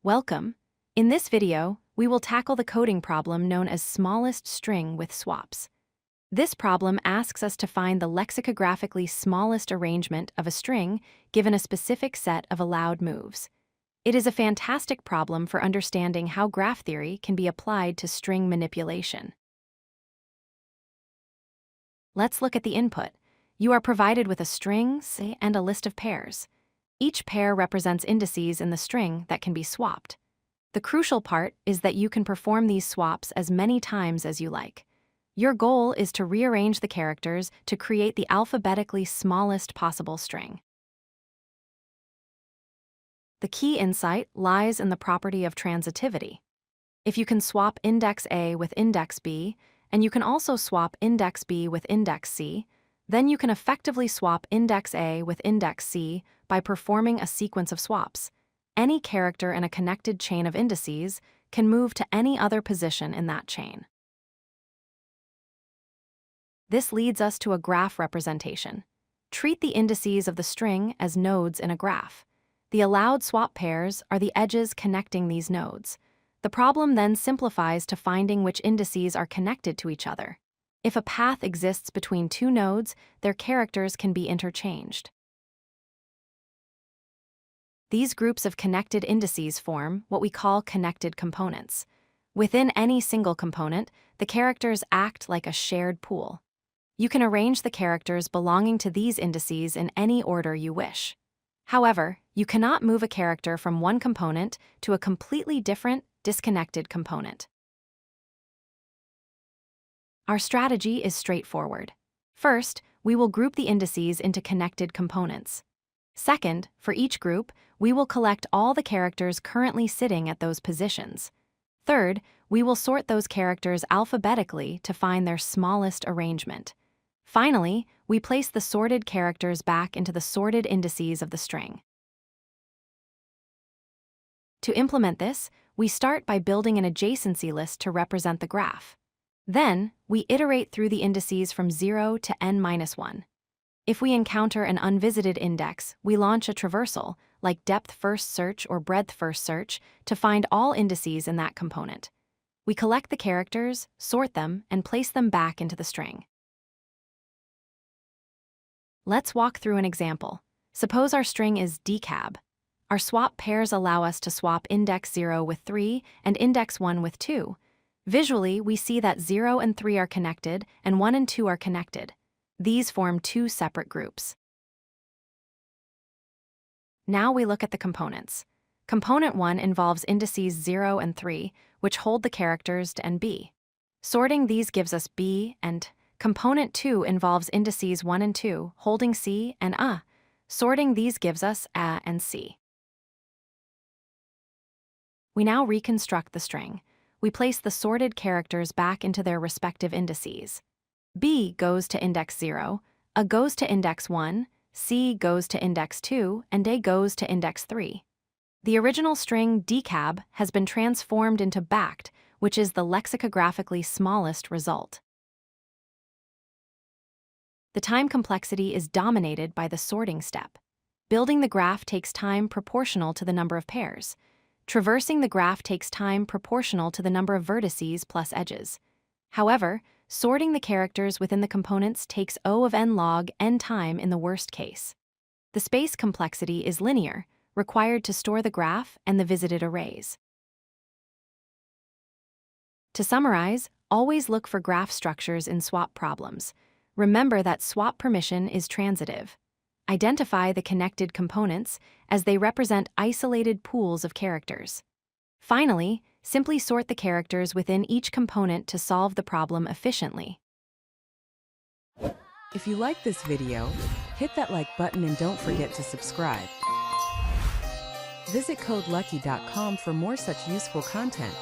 Welcome. In this video, we will tackle the coding problem known as smallest string with swaps. This problem asks us to find the lexicographically smallest arrangement of a string given a specific set of allowed moves. It is a fantastic problem for understanding how graph theory can be applied to string manipulation. Let's look at the input. You are provided with a string and a list of pairs. Each pair represents indices in the string that can be swapped. The crucial part is that you can perform these swaps as many times as you like. Your goal is to rearrange the characters to create the alphabetically smallest possible string. The key insight lies in the property of transitivity. If you can swap index A with index B, and you can also swap index B with index C, then you can effectively swap index A with index C by performing a sequence of swaps. Any character in a connected chain of indices can move to any other position in that chain. This leads us to a graph representation. Treat the indices of the string as nodes in a graph. The allowed swap pairs are the edges connecting these nodes. The problem then simplifies to finding which indices are connected to each other. If a path exists between two nodes, their characters can be interchanged. These groups of connected indices form what we call connected components. Within any single component, the characters act like a shared pool. You can arrange the characters belonging to these indices in any order you wish. However, you cannot move a character from one component to a completely different, disconnected component. Our strategy is straightforward. First, we will group the indices into connected components. Second, for each group, we will collect all the characters currently sitting at those positions. Third, we will sort those characters alphabetically to find their smallest arrangement. Finally, we place the sorted characters back into the sorted indices of the string. To implement this, we start by building an adjacency list to represent the graph. Then, we iterate through the indices from 0 to n-1. If we encounter an unvisited index, we launch a traversal, like depth-first search or breadth-first search, to find all indices in that component. We collect the characters, sort them, and place them back into the string. Let's walk through an example. Suppose our string is dcab. Our swap pairs allow us to swap index 0 with 3 and index 1 with 2. Visually, we see that 0 and 3 are connected and 1 and 2 are connected. These form two separate groups. Now we look at the components. Component 1 involves indices 0 and 3, which hold the characters D and B. Sorting these gives us B and Component 2 involves indices 1 and 2, holding C and A. Sorting these gives us A and C. We now reconstruct the string. We place the sorted characters back into their respective indices. B goes to index 0, A goes to index 1, C goes to index 2, and A goes to index 3. The original string dcab has been transformed into backed, which is the lexicographically smallest result. The time complexity is dominated by the sorting step. Building the graph takes time proportional to the number of pairs. Traversing the graph takes time proportional to the number of vertices plus edges. However, sorting the characters within the components takes O of n log n time in the worst case. The space complexity is linear, required to store the graph and the visited arrays. To summarize, always look for graph structures in swap problems. Remember that swap permission is transitive. Identify the connected components as they represent isolated pools of characters. Finally, simply sort the characters within each component to solve the problem efficiently. If you like this video, hit that like button and don't forget to subscribe. Visit codelucky.com for more such useful content.